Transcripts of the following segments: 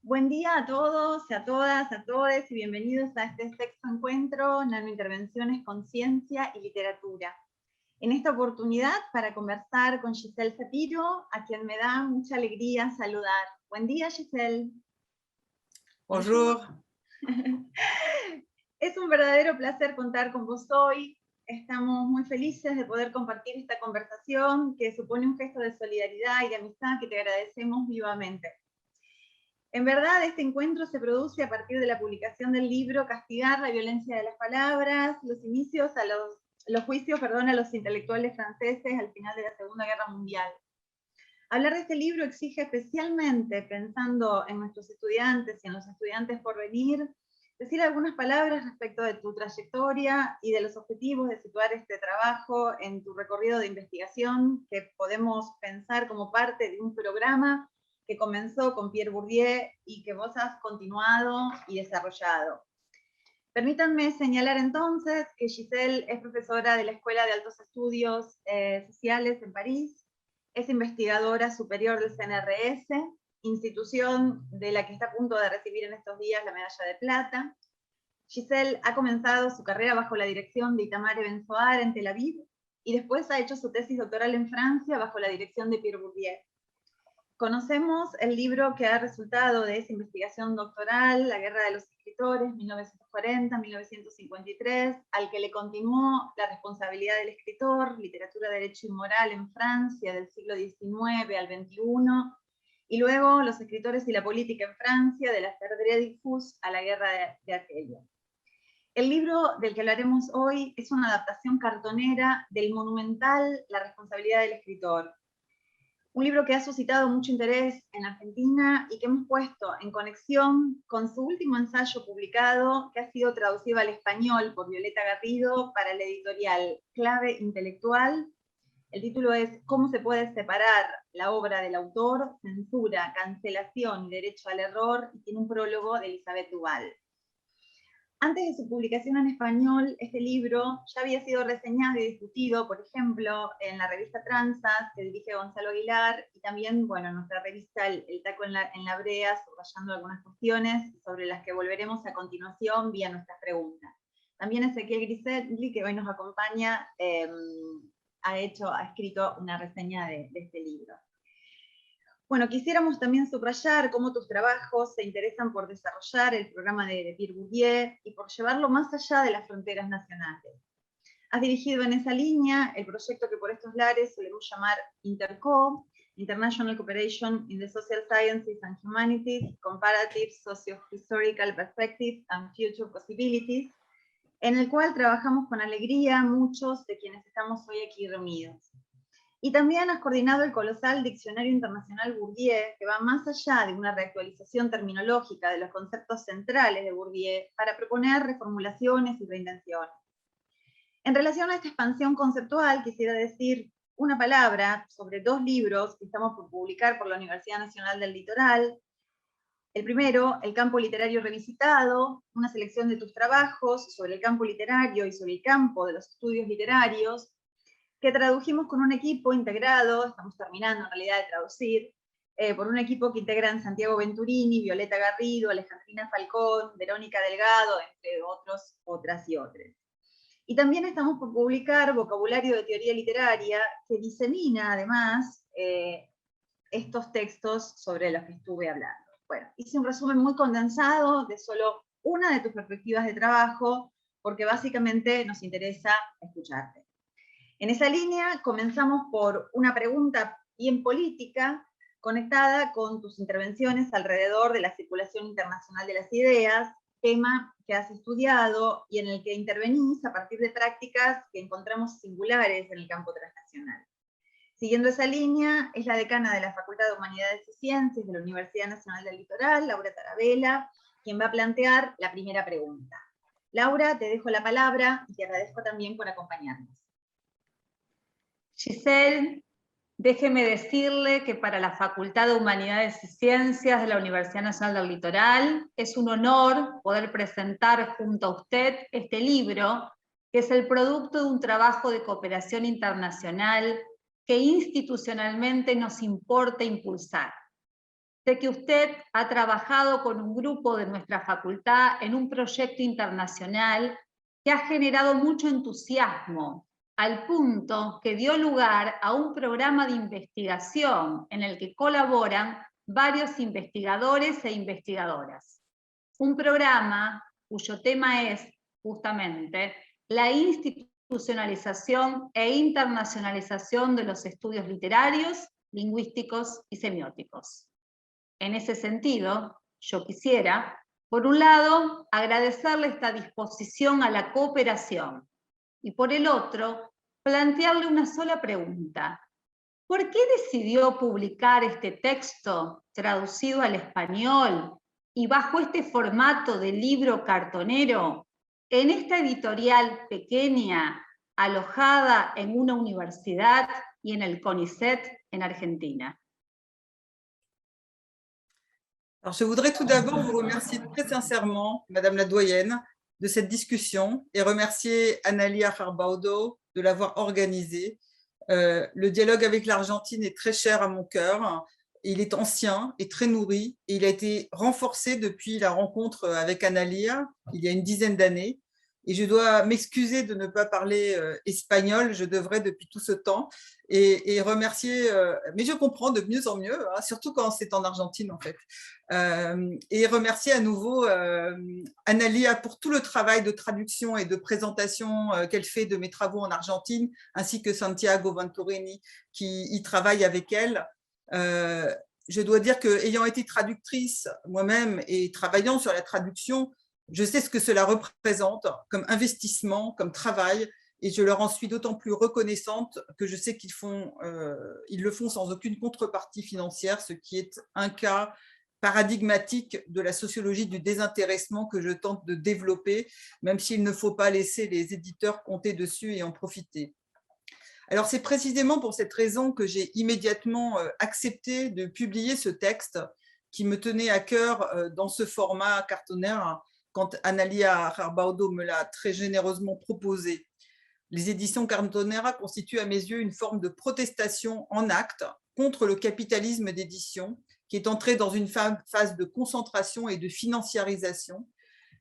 Buen día a todos, a todas, a todes y bienvenidos a este sexto encuentro Nanointervenciones con Ciencia y Literatura. En esta oportunidad para conversar con Giselle Cepiro, a quien me da mucha alegría saludar. Buen día, Giselle. Bonjour. Es un verdadero placer contar con vos hoy. Estamos muy felices de poder compartir esta conversación que supone un gesto de solidaridad y de amistad que te agradecemos vivamente. En verdad, este encuentro se produce a partir de la publicación del libro Castigar la violencia de las palabras, los inicios a los juicios a los intelectuales franceses al final de la Segunda Guerra Mundial. Hablar de este libro exige especialmente, pensando en nuestros estudiantes y en los estudiantes por venir, decir algunas palabras respecto de tu trayectoria y de los objetivos de situar este trabajo en tu recorrido de investigación que podemos pensar como parte de un programa que comenzó con Pierre Bourdieu y que vos has continuado y desarrollado. Permítanme señalar entonces que Giselle es profesora de la Escuela de Altos Estudios Sociales en París, es investigadora superior del CNRS, institución de la que está a punto de recibir en estos días la medalla de plata. Giselle ha comenzado su carrera bajo la dirección de Itamar Benzoar en Tel Aviv y después ha hecho su tesis doctoral en Francia bajo la dirección de Pierre Bourdieu. Conocemos el libro que ha resultado de esa investigación doctoral, La Guerra de los Escritores, 1940-1953, al que le continuó La responsabilidad del escritor, Literatura, Derecho y Moral en Francia, del siglo XIX al XXI, y luego Los escritores y la política en Francia, de la Perdrix Diffus a la Guerra de Argelia. El libro del que hablaremos hoy es una adaptación cartonera del monumental La responsabilidad del escritor, un libro que ha suscitado mucho interés en Argentina y que hemos puesto en conexión con su último ensayo publicado, que ha sido traducido al español por Violeta Garrido para la editorial Clave Intelectual. El título es ¿Cómo se puede separar la obra del autor? Censura, cancelación y derecho al error, y tiene un prólogo de Elizabeth Duval. Antes de su publicación en español, este libro ya había sido reseñado y discutido, por ejemplo, en la revista Transas, que dirige Gonzalo Aguilar, y también, bueno, en nuestra revista El Taco en la Brea, subrayando algunas cuestiones sobre las que volveremos a continuación vía nuestras preguntas. También Ezequiel Griselli, que hoy nos acompaña, ha escrito una reseña de este libro. Bueno, quisiéramos también subrayar cómo tus trabajos se interesan por desarrollar el programa de Pierre Bourdieu y por llevarlo más allá de las fronteras nacionales. Has dirigido en esa línea el proyecto que por estos lares solemos llamar INTERCO, International Cooperation in the Social Sciences and Humanities, Comparative Socio-Historical Perspectives and Future Possibilities, en el cual trabajamos con alegría muchos de quienes estamos hoy aquí reunidos. Y también has coordinado el colosal Diccionario Internacional Bourdieu, que va más allá de una reactualización terminológica de los conceptos centrales de Bourdieu para proponer reformulaciones y reinvenciones. En relación a esta expansión conceptual, quisiera decir una palabra sobre dos libros que estamos por publicar por la Universidad Nacional del Litoral. El primero, El campo literario revisitado, una selección de tus trabajos sobre el campo literario y sobre el campo de los estudios literarios, que tradujimos con un equipo integrado, estamos terminando en realidad de traducir, por un equipo que integran Santiago Venturini, Violeta Garrido, Alejandrina Falcón, Verónica Delgado, entre otros, otras y otros. Y también estamos por publicar Vocabulario de Teoría Literaria, que disemina además estos textos sobre los que estuve hablando. Bueno, hice un resumen muy condensado de solo una de tus perspectivas de trabajo, porque básicamente nos interesa escucharte. En esa línea comenzamos por una pregunta bien política conectada con tus intervenciones alrededor de la circulación internacional de las ideas, tema que has estudiado y en el que intervenís a partir de prácticas que encontramos singulares en el campo transnacional. Siguiendo esa línea, es la decana de la Facultad de Humanidades y Ciencias de la Universidad Nacional del Litoral, Laura Tarabella, quien va a plantear la primera pregunta. Laura, te dejo la palabra y te agradezco también por acompañarnos. Giselle, déjeme decirle que para la Facultad de Humanidades y Ciencias de la Universidad Nacional del Litoral es un honor poder presentar junto a usted este libro, que es el producto de un trabajo de cooperación internacional que institucionalmente nos importa impulsar. Sé que usted ha trabajado con un grupo de nuestra facultad en un proyecto internacional que ha generado mucho entusiasmo, al punto que dio lugar a un programa de investigación en el que colaboran varios investigadores e investigadoras. Un programa cuyo tema es justamente la institucionalización e internacionalización de los estudios literarios, lingüísticos y semióticos. En ese sentido, yo quisiera, por un lado, agradecerle esta disposición a la cooperación y por el otro, plantearle una sola pregunta. ¿Por qué decidió publicar este texto traducido al español y bajo este formato de libro cartonero en esta editorial pequeña, alojada en una universidad y en el CONICET en Argentina? Alors, je voudrais tout d'abord vous remercier très sincèrement, Madame la doyenne, de cette discussion et remercier Analia Farbaudo de l'avoir organisée. Le dialogue avec l'Argentine est très cher à mon cœur. Il est ancien et très nourri et il a été renforcé depuis la rencontre avec Analia il y a une dizaine d'années. Et je dois m'excuser de ne pas parler espagnol, je devrais depuis tout ce temps, et remercier, mais je comprends de mieux en mieux, hein, surtout quand c'est en Argentine en fait, et remercier à nouveau Analia pour tout le travail de traduction et de présentation qu'elle fait de mes travaux en Argentine, ainsi que Santiago Venturini qui y travaille avec elle. Je dois dire qu'ayant été traductrice moi-même et travaillant sur la traduction, je sais ce que cela représente comme investissement, comme travail, et je leur en suis d'autant plus reconnaissante que je sais qu'ils le font sans aucune contrepartie financière, ce qui est un cas paradigmatique de la sociologie du désintéressement que je tente de développer, même s'il ne faut pas laisser les éditeurs compter dessus et en profiter. Alors c'est précisément pour cette raison que j'ai immédiatement accepté de publier ce texte qui me tenait à cœur dans ce format cartonnaire quand Analia Farbaudo me l'a très généreusement proposé. Les éditions Cartonera constituent à mes yeux une forme de protestation en acte contre le capitalisme d'édition qui est entré dans une phase de concentration et de financiarisation.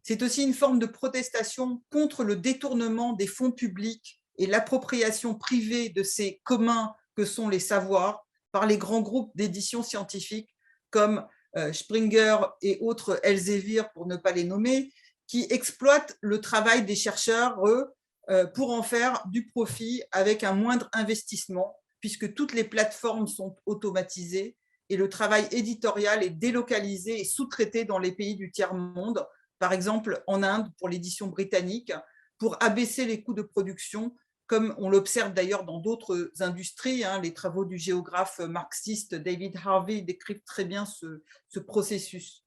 C'est aussi une forme de protestation contre le détournement des fonds publics et l'appropriation privée de ces communs que sont les savoirs par les grands groupes d'édition scientifique comme Springer et autres Elsevier, pour ne pas les nommer, qui exploitent le travail des chercheurs, pour en faire du profit avec un moindre investissement, puisque toutes les plateformes sont automatisées et le travail éditorial est délocalisé et sous-traité dans les pays du tiers-monde, par exemple en Inde pour l'édition britannique, pour abaisser les coûts de production, comme on l'observe d'ailleurs dans d'autres industries. Les travaux du géographe marxiste David Harvey décrivent très bien ce processus.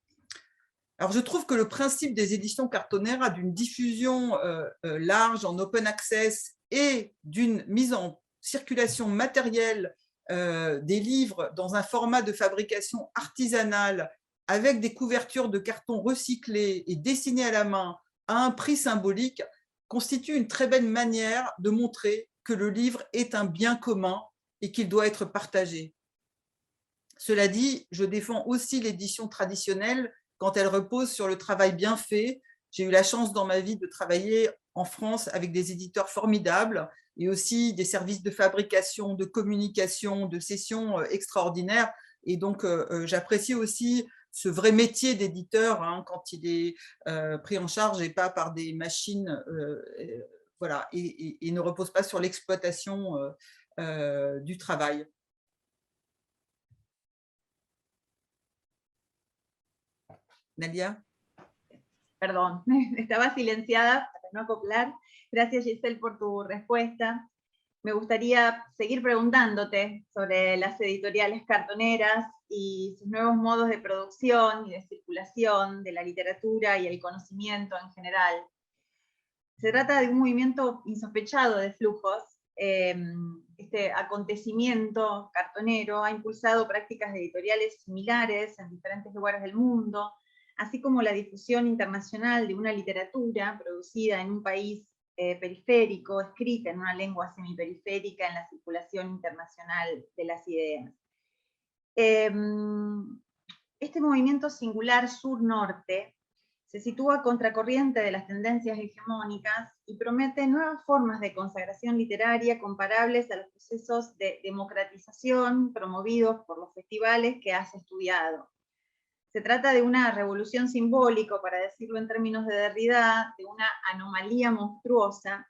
Alors, je trouve que le principe des éditions Cartonera, d'une diffusion large en open access et d'une mise en circulation matérielle des livres dans un format de fabrication artisanale avec des couvertures de carton recyclées et dessinées à la main à un prix symbolique, constitue une très belle manière de montrer que le livre est un bien commun et qu'il doit être partagé. Cela dit, je défends aussi l'édition traditionnelle quand elle repose sur le travail bien fait. J'ai eu la chance dans ma vie de travailler en France avec des éditeurs formidables et aussi des services de fabrication, de communication, de session extraordinaires. Et donc, j'apprécie aussi ce vrai métier d'éditeur quand il est pris en charge et pas par des machines, voilà, et ne repose pas sur l'exploitation du travail. Nadia. Perdón, estaba silenciada para no acoplar. Gracias, Giselle, por tu respuesta. Me gustaría seguir preguntándote sobre las editoriales cartoneras y sus nuevos modos de producción y de circulación de la literatura y el conocimiento en general. Se trata de un movimiento insospechado de flujos. Este acontecimiento cartonero ha impulsado prácticas editoriales similares en diferentes lugares del mundo, así como la difusión internacional de una literatura producida en un país periférico, escrita en una lengua semiperiférica en la circulación internacional de las ideas. Este movimiento singular sur-norte se sitúa contracorriente de las tendencias hegemónicas y promete nuevas formas de consagración literaria comparables a los procesos de democratización promovidos por los festivales que has estudiado. Se trata de una revolución simbólica, para decirlo en términos de Derrida, de una anomalía monstruosa.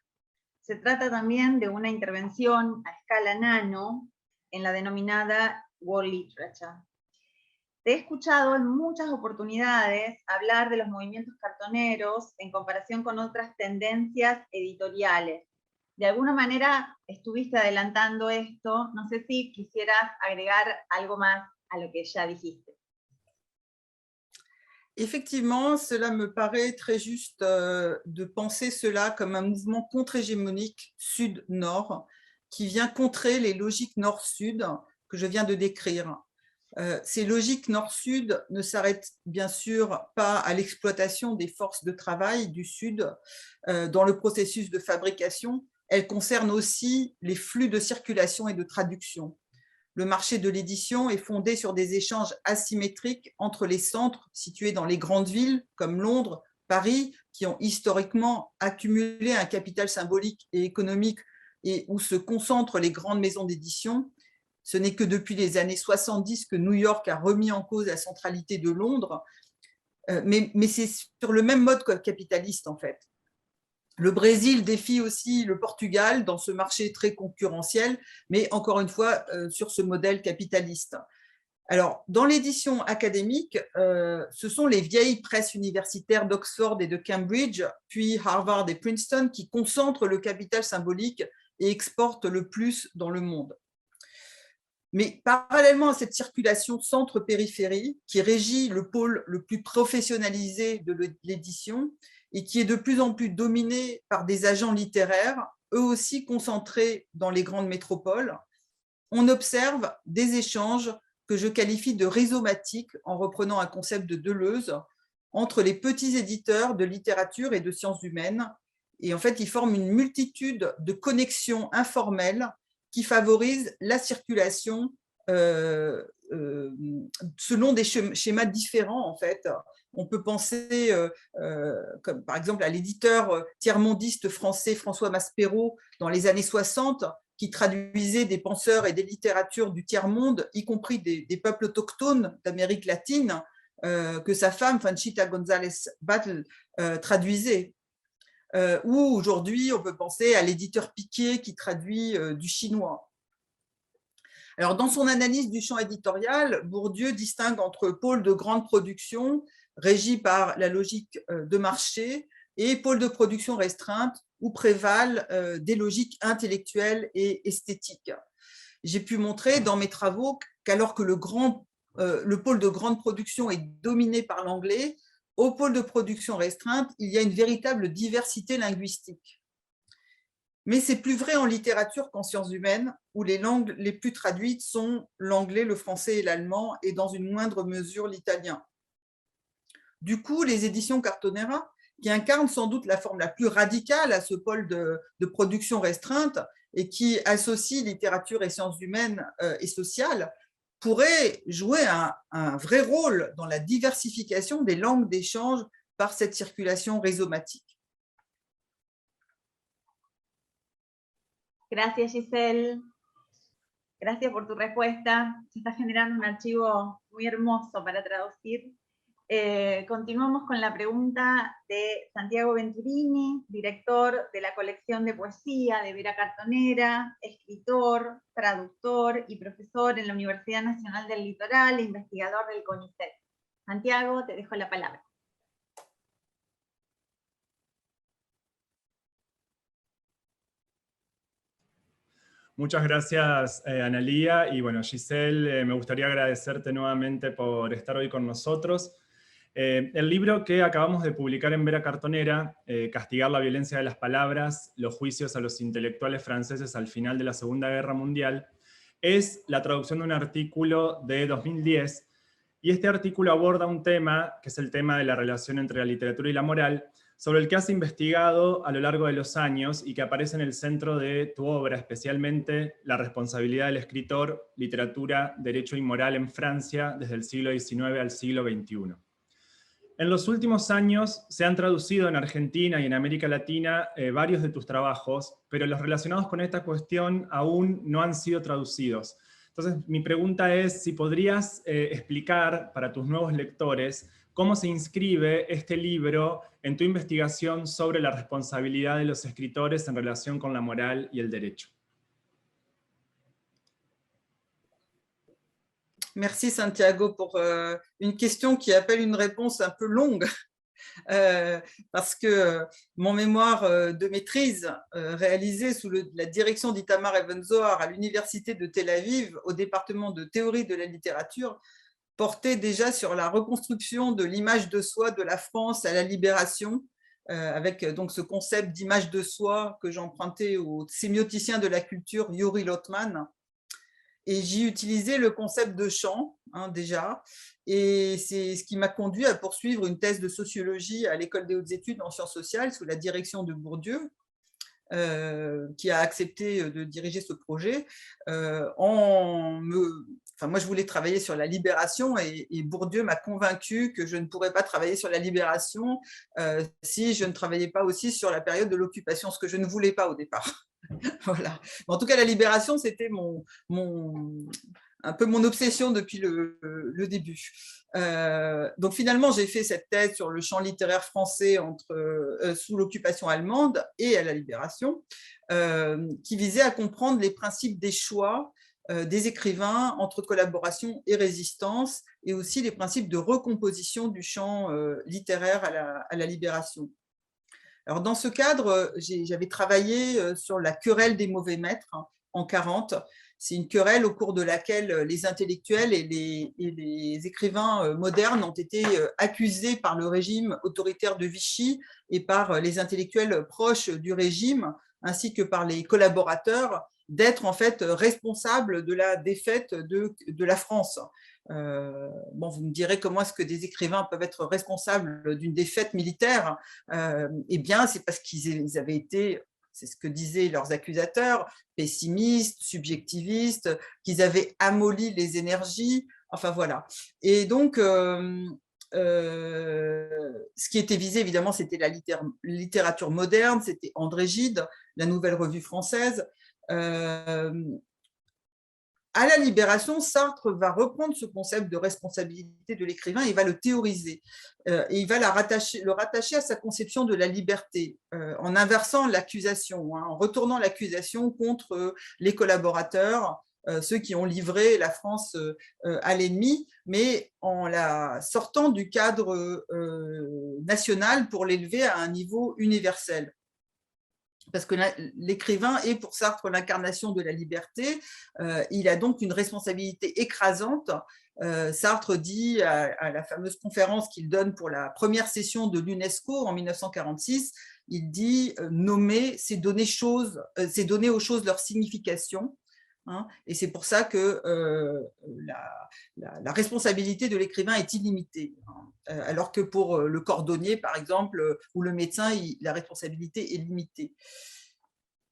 Se trata también de una intervención a escala nano en la denominada World Literature. Te he escuchado en muchas oportunidades hablar de los movimientos cartoneros en comparación con otras tendencias editoriales. De alguna manera estuviste adelantando esto, no sé si quisieras agregar algo más a lo que ya dijiste. Effectivement, cela me paraît très juste de penser cela comme un mouvement contre-hégémonique sud-nord qui vient contrer les logiques nord-sud que je viens de décrire. Ces logiques nord-sud ne s'arrêtent bien sûr pas à l'exploitation des forces de travail du sud dans le processus de fabrication, elles concernent aussi les flux de circulation et de traduction. Le marché de l'édition est fondé sur des échanges asymétriques entre les centres situés dans les grandes villes comme Londres, Paris, qui ont historiquement accumulé un capital symbolique et économique et où se concentrent les grandes maisons d'édition. Ce n'est que depuis les années 70 que New York a remis en cause la centralité de Londres, mais c'est sur le même mode capitaliste en fait. Le Brésil défie aussi le Portugal dans ce marché très concurrentiel, mais encore une fois sur ce modèle capitaliste. Alors, dans l'édition académique, ce sont les vieilles presses universitaires d'Oxford et de Cambridge, puis Harvard et Princeton, qui concentrent le capital symbolique et exportent le plus dans le monde. Mais parallèlement à cette circulation centre-périphérie, qui régit le pôle le plus professionnalisé de l'édition, et qui est de plus en plus dominé par des agents littéraires, eux aussi concentrés dans les grandes métropoles, on observe des échanges que je qualifie de rhizomatiques, en reprenant un concept de Deleuze, entre les petits éditeurs de littérature et de sciences humaines. Et en fait, ils forment une multitude de connexions informelles qui favorisent la circulation selon des schémas différents, en fait. On peut penser, comme par exemple, à l'éditeur tiers-mondiste français François Maspero dans les années 60, qui traduisait des penseurs et des littératures du tiers-monde, y compris des peuples autochtones d'Amérique latine, que sa femme, Fanchita González Batlle, traduisait. Ou aujourd'hui, on peut penser à l'éditeur Piquet qui traduit du chinois. Alors, dans son analyse du champ éditorial, Bourdieu distingue entre pôles de grande production, régis par la logique de marché, et pôles de production restreinte, où prévalent des logiques intellectuelles et esthétiques. J'ai pu montrer dans mes travaux qu'alors que le pôle de grande production est dominé par l'anglais, au pôle de production restreinte, il y a une véritable diversité linguistique. Mais c'est plus vrai en littérature qu'en sciences humaines, où les langues les plus traduites sont l'anglais, le français et l'allemand, et dans une moindre mesure l'italien. Du coup, les éditions Cartonera, qui incarnent sans doute la forme la plus radicale à ce pôle de production restreinte et qui associe littérature et sciences humaines et sociales, pourraient jouer un vrai rôle dans la diversification des langues d'échange par cette circulation rhizomatique. Gracias, Giselle. Gracias por tu respuesta. Se está generando un archivo muy hermoso para traducir. Continuamos con la pregunta de Santiago Venturini, director de la colección de poesía de Vera Cartonera, escritor, traductor y profesor en la Universidad Nacional del Litoral e investigador del CONICET. Santiago, te dejo la palabra. Muchas gracias, Analía. Y bueno, Giselle, me gustaría agradecerte nuevamente por estar hoy con nosotros. El libro que acabamos de publicar en Vera Cartonera, Castigar la violencia de las palabras, los juicios a los intelectuales franceses al final de la Segunda Guerra Mundial, es la traducción de un artículo de 2010, y este artículo aborda un tema, que es el tema de la relación entre la literatura y la moral, sobre el que has investigado a lo largo de los años y que aparece en el centro de tu obra, especialmente la responsabilidad del escritor, literatura, derecho y moral en Francia desde el siglo XIX al siglo XXI. En los últimos años se han traducido en Argentina y en América Latina varios de tus trabajos, pero los relacionados con esta cuestión aún no han sido traducidos. Entonces, mi pregunta es si podrías explicar para tus nuevos lectores cómo se inscribe este libro en tu investigación sobre la responsabilidad de los escritores en relación con la moral y el derecho. Merci Santiago pour une question qui appelle une réponse un peu longue, parce que mon mémoire de maîtrise réalisé sous la direction d'Itamar Even-Zohar à l'université de Tel Aviv au département de théorie de la littérature portait déjà sur la reconstruction de l'image de soi de la France à la libération, avec donc ce concept d'image de soi que j'empruntais au sémioticien de la culture Yuri Lotman. Et j'y utilisais le concept de champ, déjà, et c'est ce qui m'a conduit à poursuivre une thèse de sociologie à l'École des hautes études en sciences sociales sous la direction de Bourdieu, qui a accepté de diriger ce projet. Moi, je voulais travailler sur la libération et Bourdieu m'a convaincu que je ne pourrais pas travailler sur la libération si je ne travaillais pas aussi sur la période de l'occupation, ce que je ne voulais pas au départ. Voilà. En tout cas, la libération, c'était un peu mon obsession depuis le début. Donc finalement, j'ai fait cette thèse sur le champ littéraire français sous l'occupation allemande et à la libération, qui visait à comprendre les principes des choix des écrivains entre collaboration et résistance, et aussi les principes de recomposition du champ littéraire à la libération. Alors, dans ce cadre, j'avais travaillé sur la querelle des mauvais maîtres en 1940. C'est une querelle au cours de laquelle les intellectuels et les écrivains modernes ont été accusés par le régime autoritaire de Vichy et par les intellectuels proches du régime, ainsi que par les collaborateurs, d'être en fait responsables de la défaite de la France. Bon, vous me direz comment est-ce que des écrivains peuvent être responsables d'une défaite militaire. Eh bien, c'est parce qu'ils avaient été, c'est ce que disaient leurs accusateurs, pessimistes, subjectivistes, qu'ils avaient amolli les énergies, enfin voilà. Et donc, ce qui était visé, évidemment, c'était la littérature moderne, c'était André Gide, la Nouvelle Revue française. À la Libération, Sartre va reprendre ce concept de responsabilité de l'écrivain et va le théoriser. Et il va le rattacher à sa conception de la liberté, en inversant l'accusation, en retournant l'accusation contre les collaborateurs, ceux qui ont livré la France à l'ennemi, mais en la sortant du cadre national pour l'élever à un niveau universel. Parce que l'écrivain est pour Sartre l'incarnation de la liberté, il a donc une responsabilité écrasante. Sartre dit à la fameuse conférence qu'il donne pour la première session de l'UNESCO en 1946, il dit « nommer, c'est donner aux choses leur signification ». Et c'est pour ça que la responsabilité de l'écrivain est illimitée. Alors que pour le cordonnier, par exemple, ou le médecin, la responsabilité est limitée.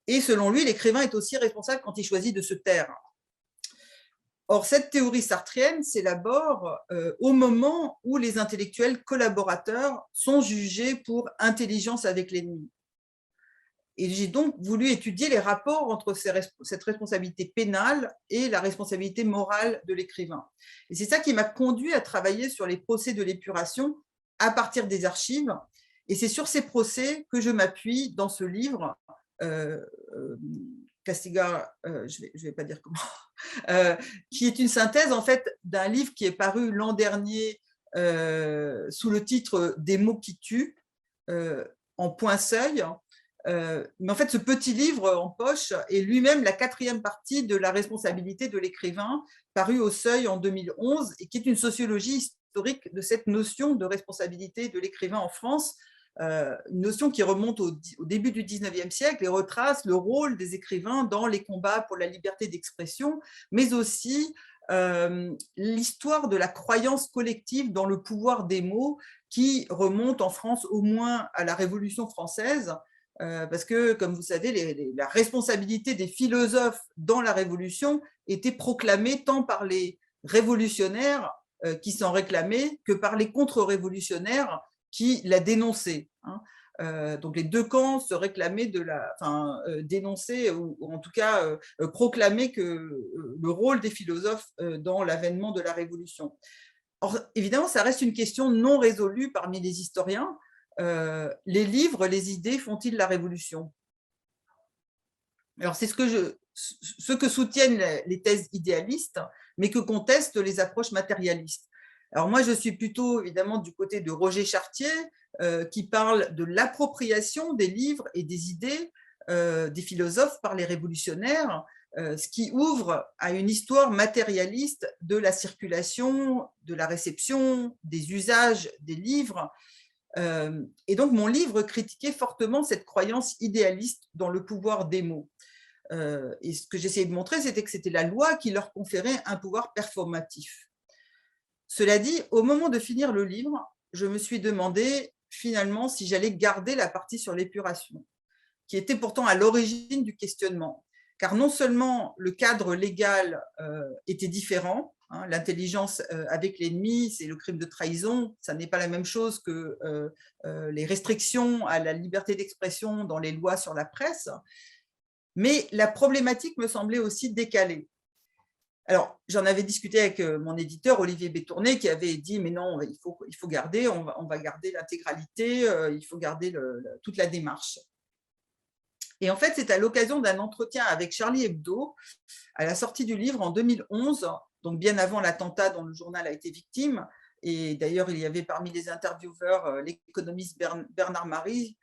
Et selon lui, l'écrivain est aussi responsable quand il choisit de se taire. Or, cette théorie sartrienne s'élabore au moment où les intellectuels collaborateurs sont jugés pour intelligence avec l'ennemi. Et j'ai donc voulu étudier les rapports entre cette responsabilité pénale et la responsabilité morale de l'écrivain. Et c'est ça qui m'a conduit à travailler sur les procès de l'épuration à partir des archives. Et c'est sur ces procès que je m'appuie dans ce livre, Castigar, je vais pas dire comment, qui est une synthèse en fait d'un livre qui est paru l'an dernier sous le titre « Des mots qui tuent » en point-seuil. Mais en fait, ce petit livre en poche est lui-même la 4e partie de la responsabilité de l'écrivain, paru au Seuil en 2011, et qui est une sociologie historique de cette notion de responsabilité de l'écrivain en France, une notion qui remonte au début du 19e siècle et retrace le rôle des écrivains dans les combats pour la liberté d'expression, mais aussi l'histoire de la croyance collective dans le pouvoir des mots qui remonte en France au moins à la Révolution française, parce que, comme vous savez, la responsabilité des philosophes dans la Révolution était proclamée tant par les révolutionnaires qui s'en réclamaient que par les contre-révolutionnaires qui la dénonçaient. Donc les deux camps se réclamaient dénonçaient ou en tout cas proclamaient que le rôle des philosophes dans l'avènement de la Révolution. Or, évidemment, ça reste une question non résolue parmi les historiens. Les livres, les idées font-ils la révolution? Alors c'est ce que soutiennent les thèses idéalistes, mais que contestent les approches matérialistes. Alors moi, je suis plutôt évidemment du côté de Roger Chartier, qui parle de l'appropriation des livres et des idées des philosophes par les révolutionnaires, ce qui ouvre à une histoire matérialiste de la circulation, de la réception, des usages des livres. Et donc mon livre critiquait fortement cette croyance idéaliste dans le pouvoir des mots. Et ce que j'essayais de montrer, c'était que c'était la loi qui leur conférait un pouvoir performatif. Cela dit, au moment de finir le livre, je me suis demandé finalement si j'allais garder la partie sur l'épuration, qui était pourtant à l'origine du questionnement. Car non seulement le cadre légal était différent, l'intelligence avec l'ennemi, c'est le crime de trahison, ça n'est pas la même chose que les restrictions à la liberté d'expression dans les lois sur la presse, mais la problématique me semblait aussi décalée. Alors, j'en avais discuté avec mon éditeur, Olivier Bétourné, qui avait dit « mais non, il faut garder, on va garder l'intégralité, il faut garder toute la démarche ». Et en fait, c'est à l'occasion d'un entretien avec Charlie Hebdo, à la sortie du livre en 2011, donc bien avant l'attentat dont le journal a été victime, et d'ailleurs, il y avait parmi les intervieweurs l'économiste Bernard Maris,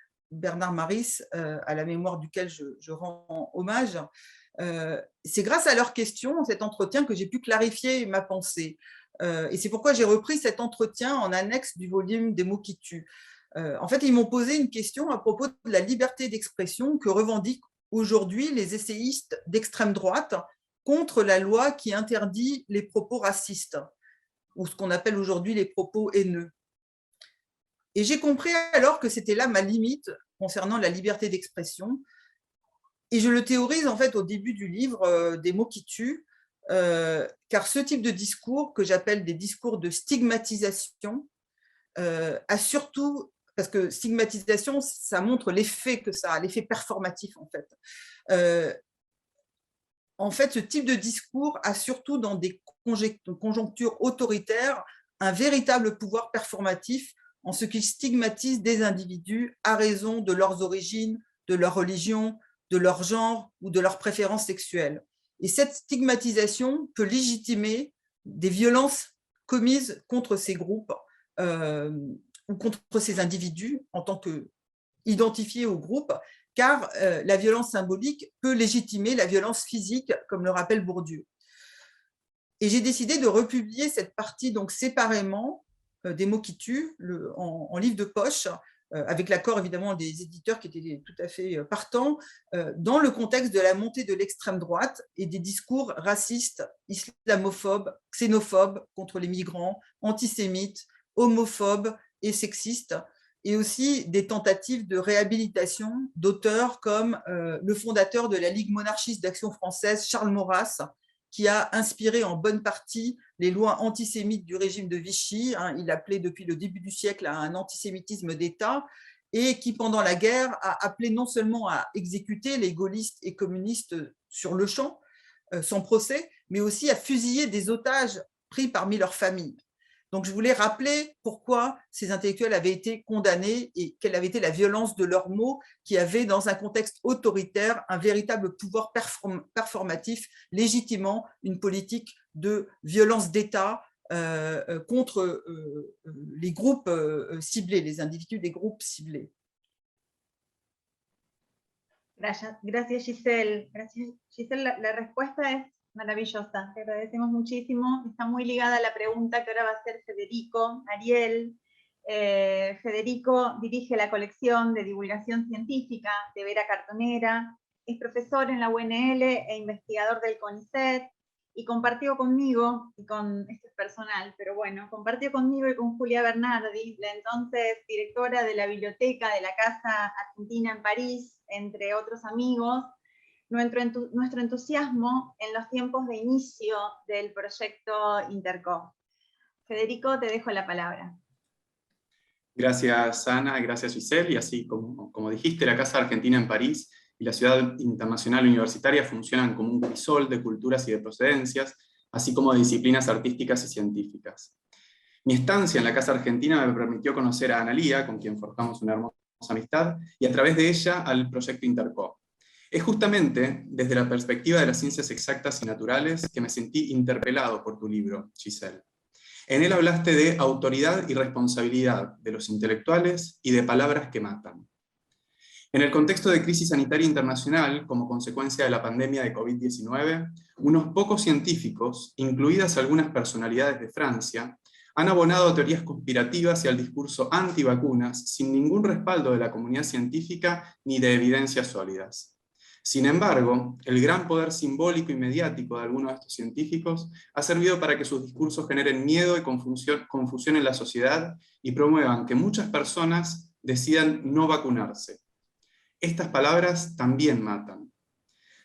à la mémoire duquel je rends hommage. C'est grâce à leurs questions, cet entretien, que j'ai pu clarifier ma pensée. Et c'est pourquoi j'ai repris cet entretien en annexe du volume des mots qui tuent. En fait, ils m'ont posé une question à propos de la liberté d'expression que revendiquent aujourd'hui les essayistes d'extrême droite contre la loi qui interdit les propos racistes, ou ce qu'on appelle aujourd'hui les propos haineux. Et j'ai compris alors que c'était là ma limite concernant la liberté d'expression. Et je le théorise en fait au début du livre des mots qui tuent, car ce type de discours, que j'appelle des discours de stigmatisation, a surtout, parce que stigmatisation, ça montre l'effet que ça a, l'effet performatif en fait. En fait, ce type de discours a surtout dans des conjonctures autoritaires un véritable pouvoir performatif en ce qu'il stigmatise des individus à raison de leurs origines, de leur religion, de leur genre ou de leurs préférences sexuelles. Et cette stigmatisation peut légitimer des violences commises contre ces groupes ou contre ces individus en tant qu'identifiés au groupe, car la violence symbolique peut légitimer la violence physique, comme le rappelle Bourdieu. Et j'ai décidé de republier cette partie donc séparément des mots qui tuent en livre de poche, avec l'accord évidemment des éditeurs qui étaient tout à fait partants, dans le contexte de la montée de l'extrême droite et des discours racistes, islamophobes, xénophobes contre les migrants, antisémites, homophobes et sexistes, et aussi des tentatives de réhabilitation d'auteurs comme le fondateur de la Ligue monarchiste d'action française, Charles Maurras, qui a inspiré en bonne partie les lois antisémites du régime de Vichy. Il appelait depuis le début du siècle à un antisémitisme d'État, et qui, pendant la guerre, a appelé non seulement à exécuter les gaullistes et communistes sur le champ, sans procès, mais aussi à fusiller des otages pris parmi leurs familles. Donc, je voulais rappeler pourquoi ces intellectuels avaient été condamnés et quelle avait été la violence de leurs mots qui avaient, dans un contexte autoritaire, un véritable pouvoir performatif, légitimant une politique de violence d'État contre les groupes ciblés, les individus des groupes ciblés. Gracias Giselle. Gracias, Giselle. La respuesta es maravillosa, te agradecemos muchísimo. Está muy ligada a la pregunta que ahora va a hacer Federico Ariel. Federico dirige la colección de divulgación científica de Vera Cartonera, es profesor en la UNL e investigador del CONICET, y compartió conmigo, esto es personal, pero bueno, compartió conmigo y con Julia Bernardi, la entonces directora de la biblioteca de la Casa Argentina en París, entre otros amigos, nuestro entusiasmo en los tiempos de inicio del proyecto Interco. Federico, te dejo la palabra. Gracias, Ana, gracias, Giselle, y así como dijiste, la Casa Argentina en París y la Ciudad Internacional Universitaria funcionan como un crisol de culturas y de procedencias, así como de disciplinas artísticas y científicas. Mi estancia en la Casa Argentina me permitió conocer a Analía, con quien forjamos una hermosa amistad, y a través de ella al proyecto Interco. Es justamente desde la perspectiva de las ciencias exactas y naturales que me sentí interpelado por tu libro, Giselle. En él hablaste de autoridad y responsabilidad de los intelectuales y de palabras que matan. En el contexto de crisis sanitaria internacional, como consecuencia de la pandemia de COVID-19, unos pocos científicos, incluidas algunas personalidades de Francia, han abonado a teorías conspirativas y al discurso antivacunas sin ningún respaldo de la comunidad científica ni de evidencias sólidas. Sin embargo, el gran poder simbólico y mediático de algunos de estos científicos ha servido para que sus discursos generen miedo y confusión en la sociedad y promuevan que muchas personas decidan no vacunarse. Estas palabras también matan.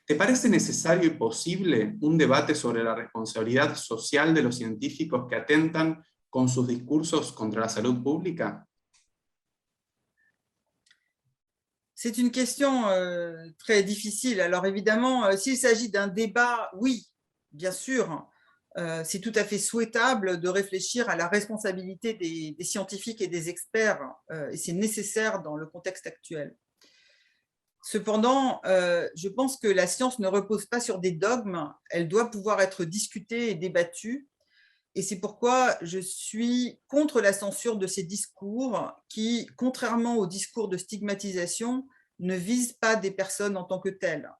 ¿Te parece necesario y posible un debate sobre la responsabilidad social de los científicos que atentan con sus discursos contra la salud pública? C'est une question très difficile. Alors évidemment, s'il s'agit d'un débat, oui, bien sûr, c'est tout à fait souhaitable de réfléchir à la responsabilité des scientifiques et des experts, et c'est nécessaire dans le contexte actuel. Cependant, je pense que la science ne repose pas sur des dogmes, elle doit pouvoir être discutée et débattue. Et c'est pourquoi je suis contre la censure de ces discours qui, contrairement aux discours de stigmatisation, ne visent pas des personnes en tant que telles.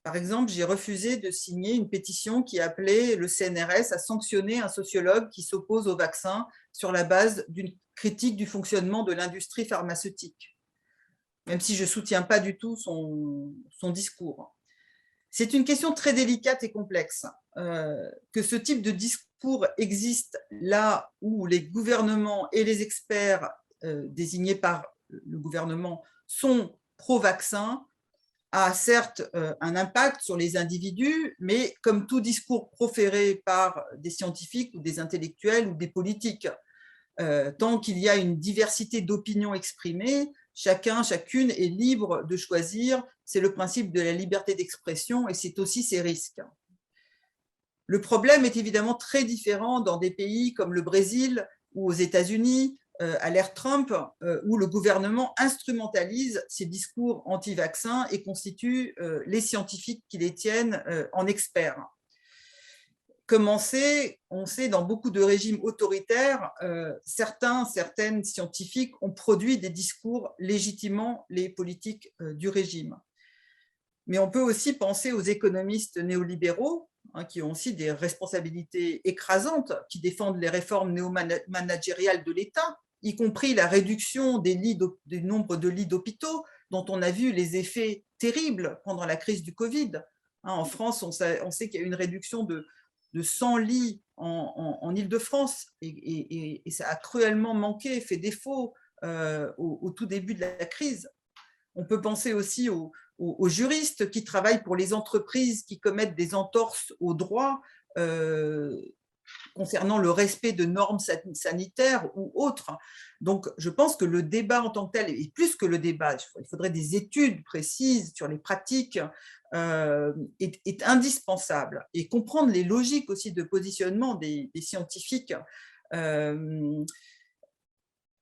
Par exemple, j'ai refusé de signer une pétition qui appelait le CNRS à sanctionner un sociologue qui s'oppose au vaccin sur la base d'une critique du fonctionnement de l'industrie pharmaceutique, même si je ne soutiens pas du tout son discours. C'est une question très délicate et complexe. Que ce type de discours existe là où les gouvernements et les experts désignés par le gouvernement sont pro-vaccin a certes un impact sur les individus, mais comme tout discours proféré par des scientifiques ou des intellectuels ou des politiques, tant qu'il y a une diversité d'opinions exprimées, chacune est libre de choisir. C'est le principe de la liberté d'expression et c'est aussi ses risques. Le problème est évidemment très différent dans des pays comme le Brésil ou aux États-Unis, à l'ère Trump, où le gouvernement instrumentalise ces discours anti-vaccins et constitue les scientifiques qui les tiennent en experts. Comme on sait dans beaucoup de régimes autoritaires, certaines scientifiques ont produit des discours légitimant les politiques du régime. Mais on peut aussi penser aux économistes néolibéraux, qui ont aussi des responsabilités écrasantes, qui défendent les réformes néo-managériales de l'État, y compris la réduction du nombre de lits d'hôpitaux, dont on a vu les effets terribles pendant la crise du Covid. En France, on sait qu'il y a eu une réduction de 100 lits en Île-de-France, et ça a cruellement manqué, fait défaut au tout début de la crise. On peut penser aussi aux juristes qui travaillent pour les entreprises qui commettent des entorses aux droits concernant le respect de normes sanitaires ou autres. Donc, je pense que le débat en tant que tel, et plus que le débat, il faudrait des études précises sur les pratiques, est indispensable. Et comprendre les logiques aussi de positionnement des scientifiques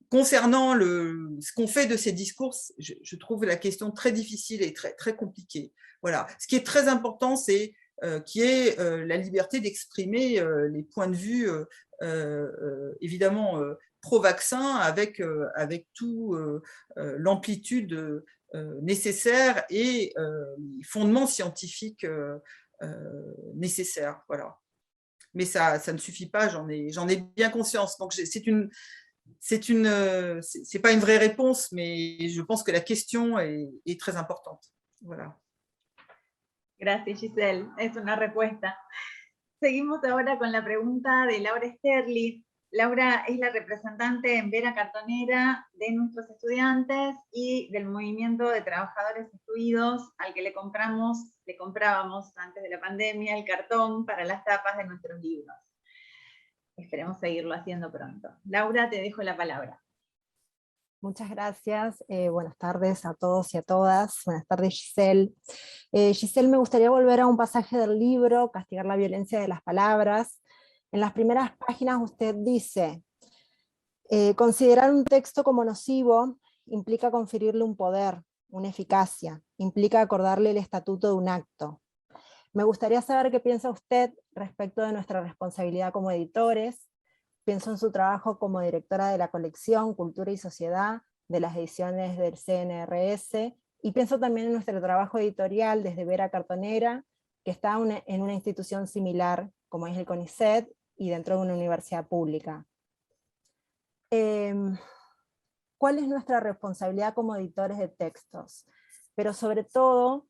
concernant ce qu'on fait de ces discours, je trouve la question très difficile et très, très compliquée. Voilà. Ce qui est très important, c'est qu'il y ait la liberté d'exprimer les points de vue, évidemment, pro-vaccin, avec tout l'amplitude nécessaire et les fondements scientifiques nécessaires. Voilà. Mais ça ne suffit pas, j'en ai bien conscience. Donc, c'est pas une vraie réponse, mais je pense que la question est très importante. Voilà. Gracias, Giselle. Es una respuesta. Seguimos ahora con la pregunta de Laura Sterli. Laura es la representante en Vera Cartonera de nuestros estudiantes y del movimiento de trabajadores excluidos al que le comprábamos antes de la pandemia el cartón para las tapas de nuestros libros. Esperemos seguirlo haciendo pronto. Laura, te dejo la palabra. Muchas gracias. Buenas tardes a todos y a todas. Buenas tardes, Giselle. Giselle, me gustaría volver a un pasaje del libro, Castigar la violencia de las palabras. En las primeras páginas usted dice, considerar un texto como nocivo implica conferirle un poder, una eficacia, implica acordarle el estatuto de un acto. Me gustaría saber qué piensa usted respecto de nuestra responsabilidad como editores. Pienso en su trabajo como directora de la colección Cultura y Sociedad, de las ediciones del CNRS, y pienso también en nuestro trabajo editorial desde Vera Cartonera, que está en una institución similar como es el CONICET, y dentro de una universidad pública. ¿Cuál es nuestra responsabilidad como editores de textos? Pero sobre todo,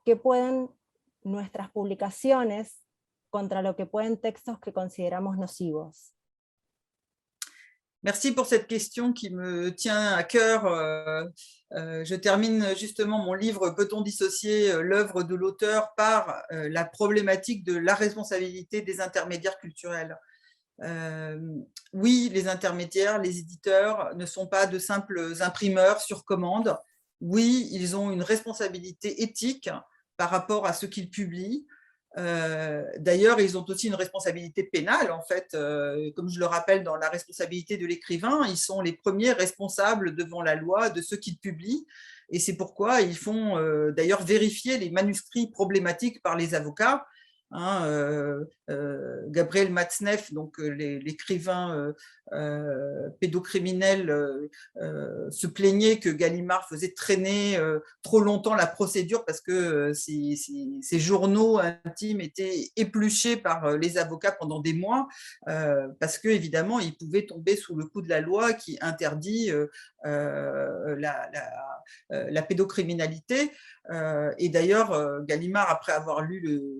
¿qué pueden nuestras publicaciones contra lo que pueden textos que consideramos nocivos? Merci pour cette question qui me tient à cœur. Je termine justement mon livre « Peut-on dissocier l'œuvre de l'auteur par la problématique de la responsabilité des intermédiaires culturels ?» Oui, les intermédiaires, les éditeurs ne sont pas de simples imprimeurs sur commande. Oui, ils ont une responsabilité éthique par rapport à ce qu'ils publient. D'ailleurs, ils ont aussi une responsabilité pénale, en fait, comme je le rappelle dans la responsabilité de l'écrivain, ils sont les premiers responsables devant la loi de ce qu'ils publient, et c'est pourquoi ils font d'ailleurs vérifier les manuscrits problématiques par les avocats. Gabriel Matzneff, donc l'écrivain pédocriminel, se plaignait que Gallimard faisait traîner trop longtemps la procédure parce que ses journaux intimes étaient épluchés par les avocats pendant des mois, parce qu'évidemment, ils pouvaient tomber sous le coup de la loi qui interdit la pédocriminalité. Et d'ailleurs, Gallimard, après avoir lu le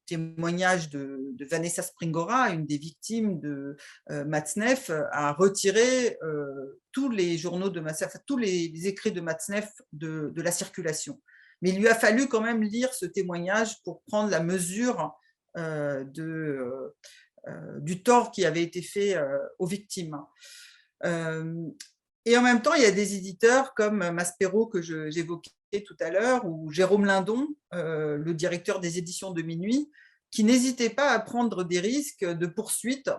témoignage de Vanessa Springora, une des victimes de Matzneff, a retiré tous les journaux de Matzneff, tous les écrits de Matzneff de la circulation. Mais il lui a fallu quand même lire ce témoignage pour prendre la mesure du tort qui avait été fait aux victimes. Et en même temps, il y a des éditeurs comme Maspero que j'évoquais tout à l'heure, ou Jérôme Lindon, le directeur des éditions de Minuit, qui n'hésitait pas à prendre des risques de poursuite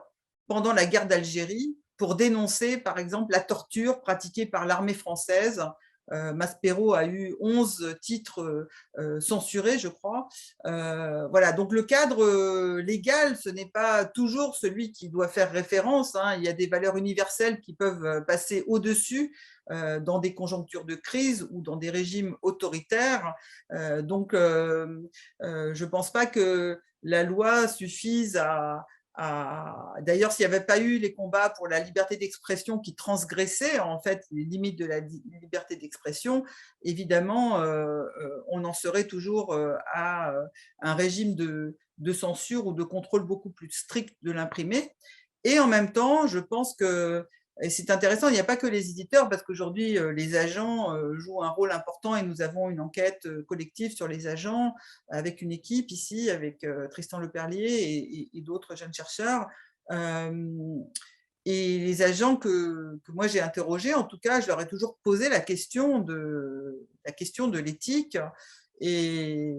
pendant la guerre d'Algérie pour dénoncer, par exemple, la torture pratiquée par l'armée française. Maspero a eu 11 titres censurés, je crois. Voilà, donc le cadre légal, ce n'est pas toujours celui qui doit faire référence, hein. Il y a des valeurs universelles qui peuvent passer au-dessus dans des conjonctures de crise ou dans des régimes autoritaires. Donc, je ne pense pas que la loi suffise à… D'ailleurs, s'il n'y avait pas eu les combats pour la liberté d'expression qui transgressaient en fait les limites de la liberté d'expression, évidemment, on en serait toujours à un régime de censure ou de contrôle beaucoup plus strict de l'imprimé. Et en même temps, je pense que, et c'est intéressant, il n'y a pas que les éditeurs, parce qu'aujourd'hui, les agents jouent un rôle important et nous avons une enquête collective sur les agents avec une équipe ici, avec Tristan Leperlier et d'autres jeunes chercheurs. Et les agents que moi j'ai interrogés, en tout cas, je leur ai toujours posé la question de l'éthique. Et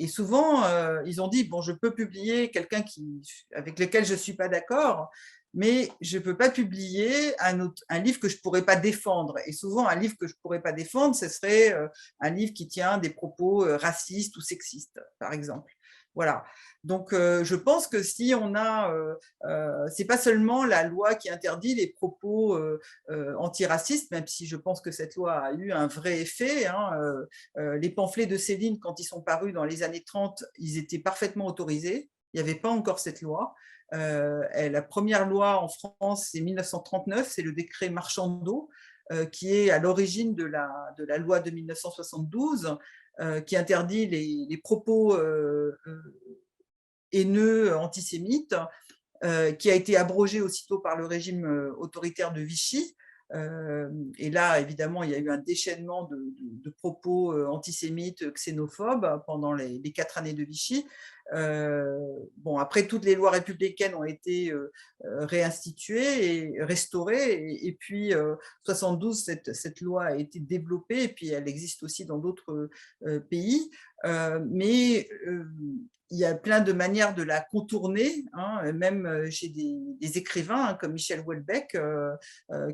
souvent, ils ont dit, bon, je peux publier quelqu'un avec lequel je ne suis pas d'accord, mais je ne peux pas publier un livre que je ne pourrais pas défendre. Et souvent, un livre que je ne pourrais pas défendre, ce serait un livre qui tient des propos racistes ou sexistes, par exemple. Voilà. Donc, je pense que si on a… c'est pas seulement la loi qui interdit les propos antiracistes, même si je pense que cette loi a eu un vrai effet. Hein, les pamphlets de Céline, quand ils sont parus dans les années 30, ils étaient parfaitement autorisés. Il n'y avait pas encore cette loi. La première loi en France, c'est 1939, c'est le décret Marchandeau, qui est à l'origine de la loi de 1972, qui interdit les propos haineux, antisémite, qui a été abrogé aussitôt par le régime autoritaire de Vichy. Et là, évidemment, il y a eu un déchaînement de propos antisémites, xénophobes pendant les 4 années de Vichy. Bon, après, toutes les lois républicaines ont été réinstituées et restaurées. Et puis, 72, cette loi a été développée, et puis elle existe aussi dans d'autres pays. Mais il y a plein de manières de la contourner, hein, même chez des écrivains comme Michel Houellebecq,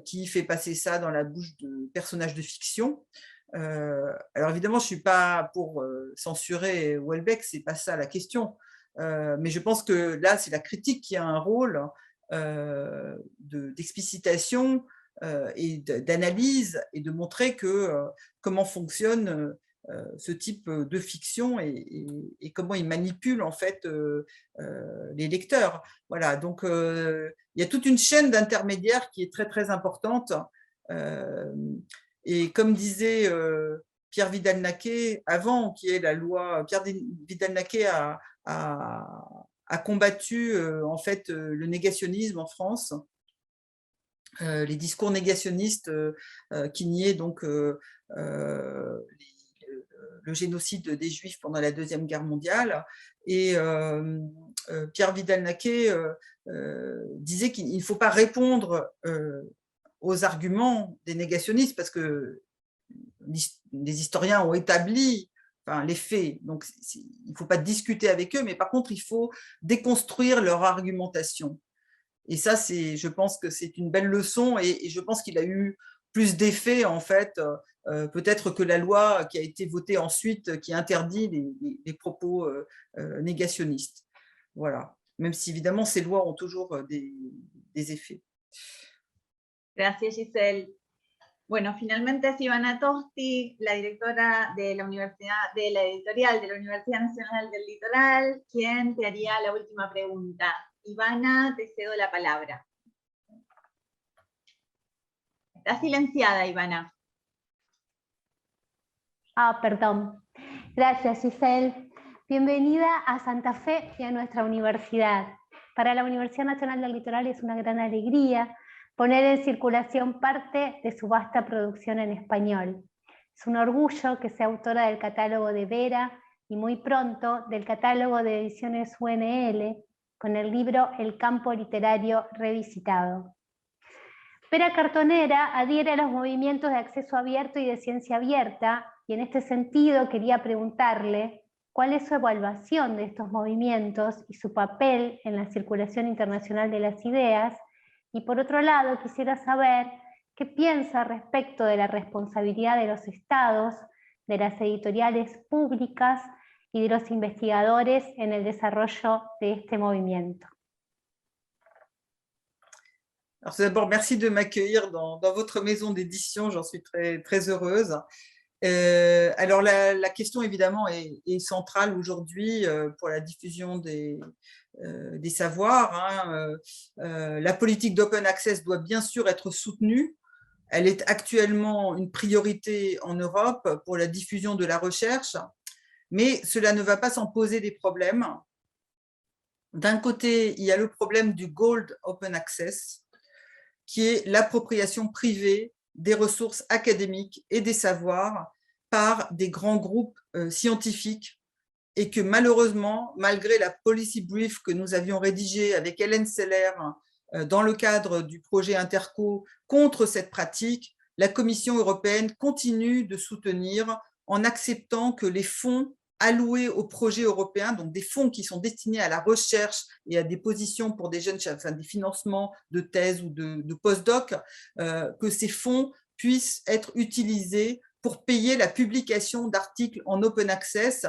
qui fait passer ça dans la bouche de personnages de fiction. Alors évidemment, je ne suis pas pour censurer Houellebecq, ce n'est pas ça la question. Mais je pense que là, c'est la critique qui a un rôle d'explicitation et d'analyse, et de montrer comment fonctionne ce type de fiction et comment il manipule en fait les lecteurs. Voilà, donc il y a toute une chaîne d'intermédiaires qui est très très importante. Et comme disait Pierre Vidal-Naquet avant, qui est la loi, Pierre Vidal-Naquet a combattu en fait le négationnisme en France, les discours négationnistes qui niaient donc le génocide des Juifs pendant la Deuxième Guerre mondiale. Et Pierre Vidal-Naquet disait qu'il ne faut pas répondre aux arguments des négationnistes, parce que les historiens ont établi les faits, donc il ne faut pas discuter avec eux, mais par contre, il faut déconstruire leur argumentation. Et ça, je pense que c'est une belle leçon, et je pense qu'il a eu plus d'effet, en fait, peut-être que la loi qui a été votée ensuite, qui interdit les propos négationnistes. Voilà. Même si, évidemment, ces lois ont toujours des effets. Gracias, Giselle. Bueno, finalmente es Ivana Tosti, la directora de la editorial de la Universidad Nacional del Litoral, quien te haría la última pregunta. Ivana, te cedo la palabra. Está silenciada, Ivana. Perdón. Gracias, Giselle. Bienvenida a Santa Fe y a nuestra universidad. Para la Universidad Nacional del Litoral es una gran alegría poner en circulación parte de su vasta producción en español. Es un orgullo que sea autora del catálogo de Vera y muy pronto del catálogo de ediciones UNL con el libro El campo literario revisitado. Vera Cartonera adhiere a los movimientos de acceso abierto y de ciencia abierta, y en este sentido quería preguntarle cuál es su evaluación de estos movimientos y su papel en la circulación internacional de las ideas, y por otro lado quisiera saber qué piensa respecto de la responsabilidad de los estados, de las editoriales públicas y de los investigadores en el desarrollo de este movimiento. Alors, tout d'abord, merci de m'accueillir dans votre maison d'édition, j'en suis très, très heureuse. Alors, la question, évidemment, est centrale aujourd'hui pour la diffusion des savoirs. Hein. La politique d'open access doit bien sûr être soutenue. Elle est actuellement une priorité en Europe pour la diffusion de la recherche, mais cela ne va pas sans poser des problèmes. D'un côté, il y a le problème du Gold Open Access, qui est l'appropriation privée des ressources académiques et des savoirs par des grands groupes scientifiques, et que malheureusement, malgré la policy brief que nous avions rédigée avec Hélène Seller dans le cadre du projet Interco contre cette pratique, la Commission européenne continue de soutenir en acceptant que les fonds alloués aux projets européens, donc des fonds qui sont destinés à la recherche et à des positions pour des jeunes, enfin des financements de thèse ou de post-doc, que ces fonds puissent être utilisés pour payer la publication d'articles en open access.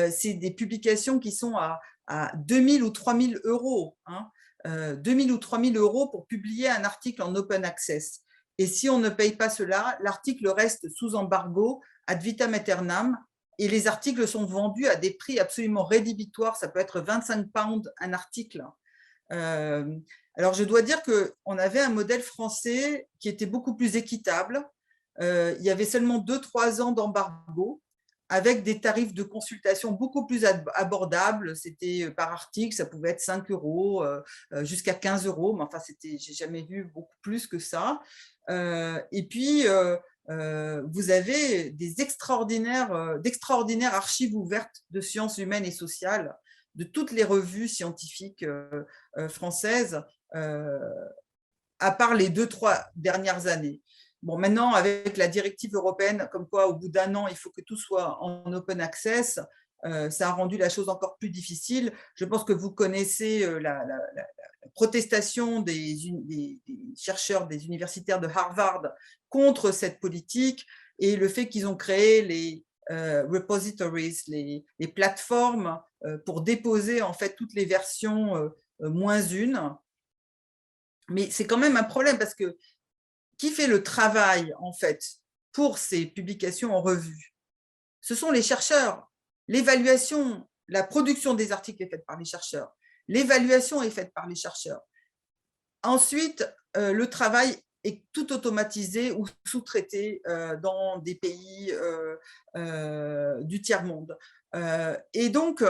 C'est des publications qui sont à 2 000 ou 3 000 euros. Hein, 2 000 ou 3 000 euros pour publier un article en open access. Et si on ne paye pas cela, l'article reste sous embargo ad vitam aeternam, et les articles sont vendus à des prix absolument rédhibitoires. Ça peut être 25 pounds un article. Alors, je dois dire qu'on avait un modèle français qui était beaucoup plus équitable. Il y avait seulement 2-3 ans d'embargo. avec des tarifs de consultation beaucoup plus abordables. C'était par article, ça pouvait être 5 €, jusqu'à 15 €, mais enfin, j'ai jamais vu beaucoup plus que ça. Et puis, vous avez d'extraordinaires archives ouvertes de sciences humaines et sociales, de toutes les revues scientifiques françaises, à part les 2-3 dernières années. Bon, maintenant, avec la directive européenne, comme quoi au bout d'1 an, il faut que tout soit en open access, ça a rendu la chose encore plus difficile. Je pense que vous connaissez la protestation des chercheurs, des universitaires de Harvard contre cette politique et le fait qu'ils ont créé les repositories, les plateformes pour déposer en fait toutes les versions -1. Mais c'est quand même un problème parce que qui fait le travail, en fait, pour ces publications en revue? Ce sont les chercheurs. L'évaluation, la production des articles est faite par les chercheurs. L'évaluation est faite par les chercheurs. Ensuite, le travail est tout automatisé ou sous-traité dans des pays du tiers-monde. Et donc,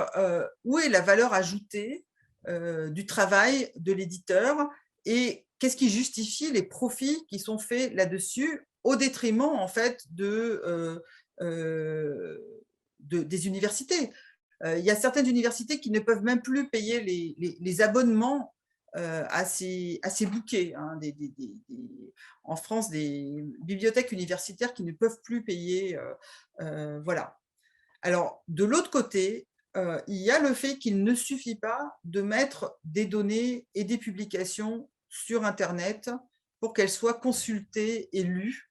où est la valeur ajoutée du travail de l'éditeur et qu'est-ce qui justifie les profits qui sont faits là-dessus au détriment en fait des universités. Il y a certaines universités qui ne peuvent même plus payer les abonnements à ces bouquets. Hein, en France, des bibliothèques universitaires qui ne peuvent plus payer. Voilà. Alors, de l'autre côté, il y a le fait qu'il ne suffit pas de mettre des données et des publications sur Internet pour qu'elles soient consultées et lues.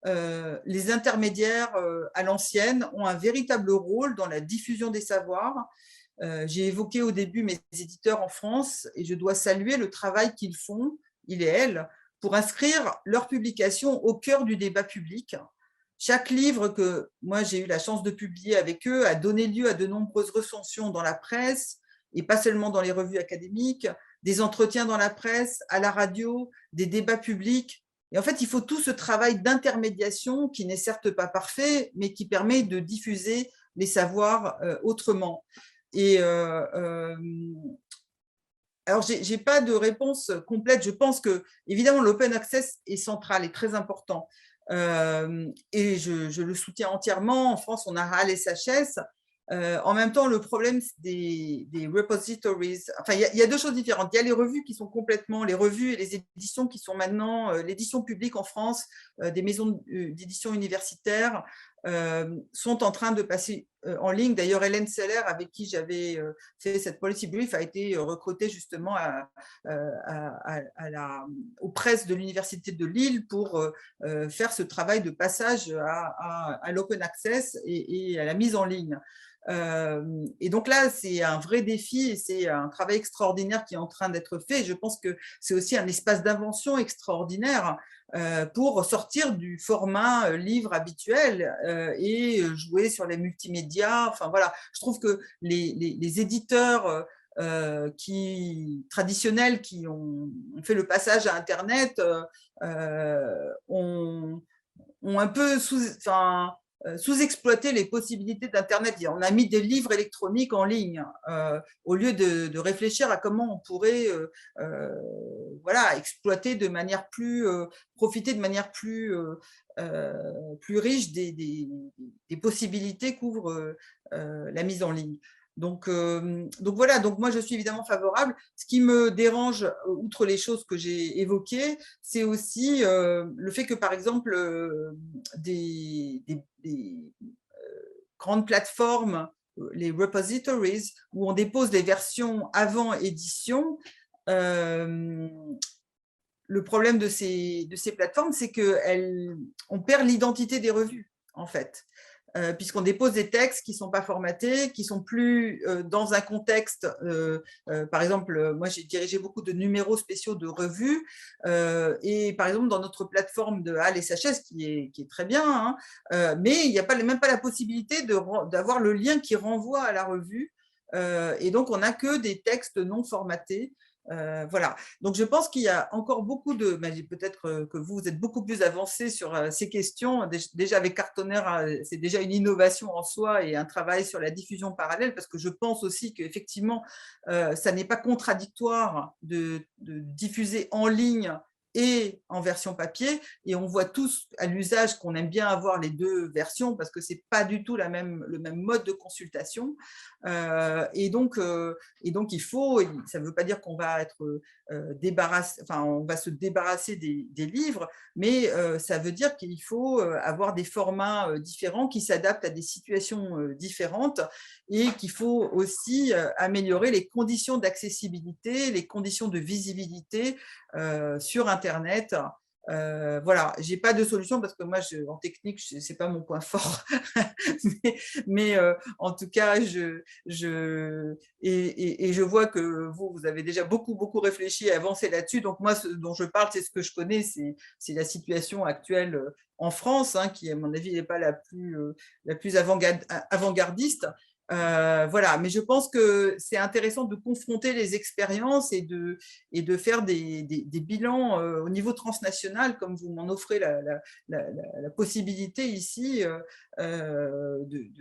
Les intermédiaires à l'ancienne ont un véritable rôle dans la diffusion des savoirs. J'ai évoqué au début mes éditeurs en France et je dois saluer le travail qu'ils font, ils et elles, pour inscrire leurs publications au cœur du débat public. Chaque livre que moi j'ai eu la chance de publier avec eux a donné lieu à de nombreuses recensions dans la presse et pas seulement dans les revues académiques, des entretiens dans la presse, à la radio, des débats publics. Et en fait, il faut tout ce travail d'intermédiation qui n'est certes pas parfait, mais qui permet de diffuser les savoirs autrement. Et alors, je n'ai pas de réponse complète. Je pense que, évidemment, l'open access est central et très important. Et je le soutiens entièrement. En France, on a RAL et SHS. En même temps, le problème des repositories, enfin, il y a deux choses différentes. Il y a les revues qui sont complètement, les revues et les éditions qui sont maintenant, l'édition publique en France, des maisons d'édition universitaires sont en train de passer en ligne. D'ailleurs, Hélène Seller, avec qui j'avais fait cette policy brief, a été recrutée justement aux presses de l'Université de Lille pour faire ce travail de passage à l'open access et à la mise en ligne. Et donc là, c'est un vrai défi et c'est un travail extraordinaire qui est en train d'être fait. Je pense que c'est aussi un espace d'invention extraordinaire pour sortir du format livre habituel et jouer sur les multimédias. Enfin voilà, je trouve que les éditeurs traditionnels qui ont fait le passage à Internet ont un peu sous-exploiter les possibilités d'Internet. On a mis des livres électroniques en ligne au lieu de réfléchir à comment on pourrait voilà, exploiter de manière plus, profiter de manière plus riche des possibilités qu'ouvre la mise en ligne. Donc voilà, donc moi je suis évidemment favorable. Ce qui me dérange, outre les choses que j'ai évoquées, c'est aussi le fait que par exemple des grandes plateformes, les repositories, où on dépose des versions avant édition, le problème de ces plateformes, c'est qu'on perd l'identité des revues, en fait. Puisqu'on dépose des textes qui ne sont pas formatés, qui ne sont plus dans un contexte. Par exemple, moi, j'ai dirigé beaucoup de numéros spéciaux de revues. Et par exemple, dans notre plateforme de HAL et SHS, qui est très bien, hein, mais il n'y a même pas la possibilité d'avoir le lien qui renvoie à la revue. Et donc, on n'a que des textes non formatés. Voilà, donc je pense qu'il y a encore beaucoup de, peut-être que vous êtes beaucoup plus avancé sur ces questions, déjà avec Cartonner, c'est déjà une innovation en soi et un travail sur la diffusion parallèle, parce que je pense aussi qu'effectivement, ça n'est pas contradictoire de diffuser en ligne et en version papier, et on voit tous à l'usage qu'on aime bien avoir les deux versions parce que c'est pas du tout le même mode de consultation, et donc il faut, ça ne veut pas dire qu'on va être débarrassé, enfin on va se débarrasser des livres, mais ça veut dire qu'il faut avoir des formats différents qui s'adaptent à des situations différentes, et qu'il faut aussi améliorer les conditions d'accessibilité, les conditions de visibilité sur Internet. Voilà, j'ai pas de solution parce que moi, en technique, c'est pas mon point fort. mais en tout cas, je vois que vous avez déjà beaucoup réfléchi et avancé là-dessus. Donc moi, ce dont je parle, c'est ce que je connais, c'est la situation actuelle en France, hein, qui, à mon avis, n'est pas la plus avant-gardiste. Voilà, mais je pense que c'est intéressant de confronter les expériences et de faire des bilans au niveau transnational, comme vous m'en offrez la possibilité ici, de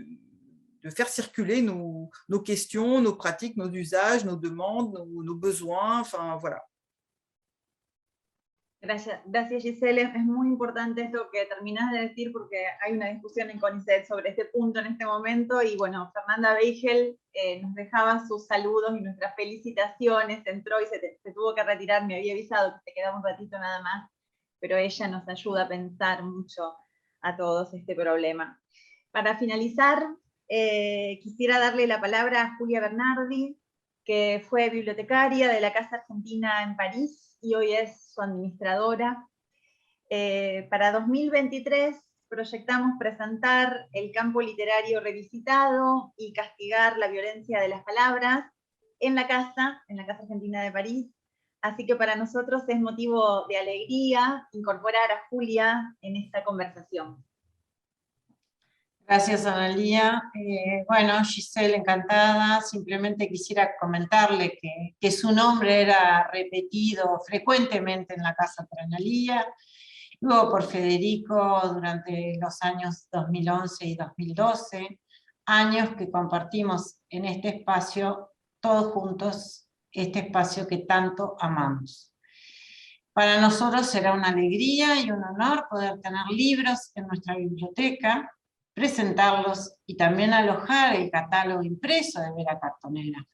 faire circuler nos questions, nos pratiques, nos usages, nos demandes, nos besoins, enfin voilà. Gracias, Giselle. Es muy importante esto que terminás de decir porque hay una discusión en CONICET sobre este punto en este momento y bueno, Fernanda Beigel nos dejaba sus saludos y nuestras felicitaciones, entró y se tuvo que retirar, me había avisado que se quedaba un ratito nada más, pero ella nos ayuda a pensar mucho a todos este problema. Para finalizar, quisiera darle la palabra a Julia Bernardi, que fue bibliotecaria de la Casa Argentina en París, y hoy es su administradora. Para 2023 proyectamos presentar El campo literario revisitado y castigar la violencia de las palabras en la Casa Argentina de París. Así que para nosotros es motivo de alegría incorporar a Julia en esta conversación. Gracias, Analía. Bueno, Giselle, encantada. Simplemente quisiera comentarle que su nombre era repetido frecuentemente en la casa por Analía, luego por Federico durante los años 2011 y 2012, años que compartimos en este espacio, todos juntos, este espacio que tanto amamos. Para nosotros será una alegría y un honor poder tener libros en nuestra biblioteca, presentarlos y también alojar el catálogo impreso de Vera Cartonera.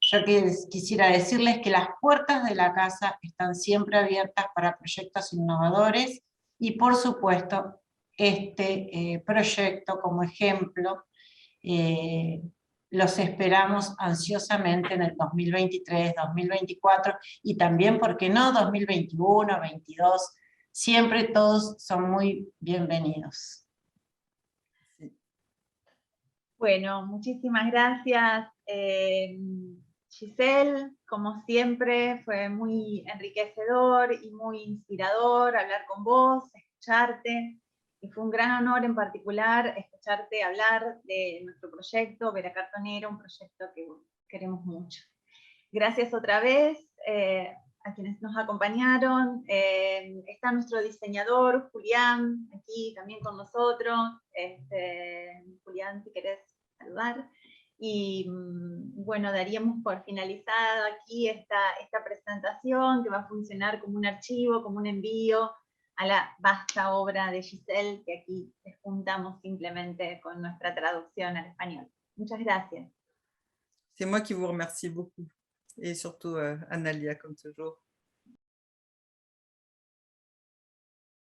Yo quisiera decirles que las puertas de la casa están siempre abiertas para proyectos innovadores y por supuesto este proyecto como ejemplo los esperamos ansiosamente en el 2023, 2024 y también, ¿por qué no?, 2021, 2022. Siempre todos son muy bienvenidos. Bueno, muchísimas gracias, Giselle. Como siempre, fue muy enriquecedor y muy inspirador hablar con vos, escucharte, y fue un gran honor en particular escucharte hablar de nuestro proyecto Vera Cartonera, un proyecto que queremos mucho. Gracias otra vez a quienes nos acompañaron. Está nuestro diseñador, Julián, aquí también con nosotros. Julián, si querés saludar. Y bueno, daríamos por finalizada aquí esta presentación, que va a funcionar como un archivo, como un envío a la vasta obra de Giselle, que aquí juntamos simplemente con nuestra traducción al español. Muchas gracias. C'est moi qui vous remercie beaucoup. Et surtout Analia, comme toujours.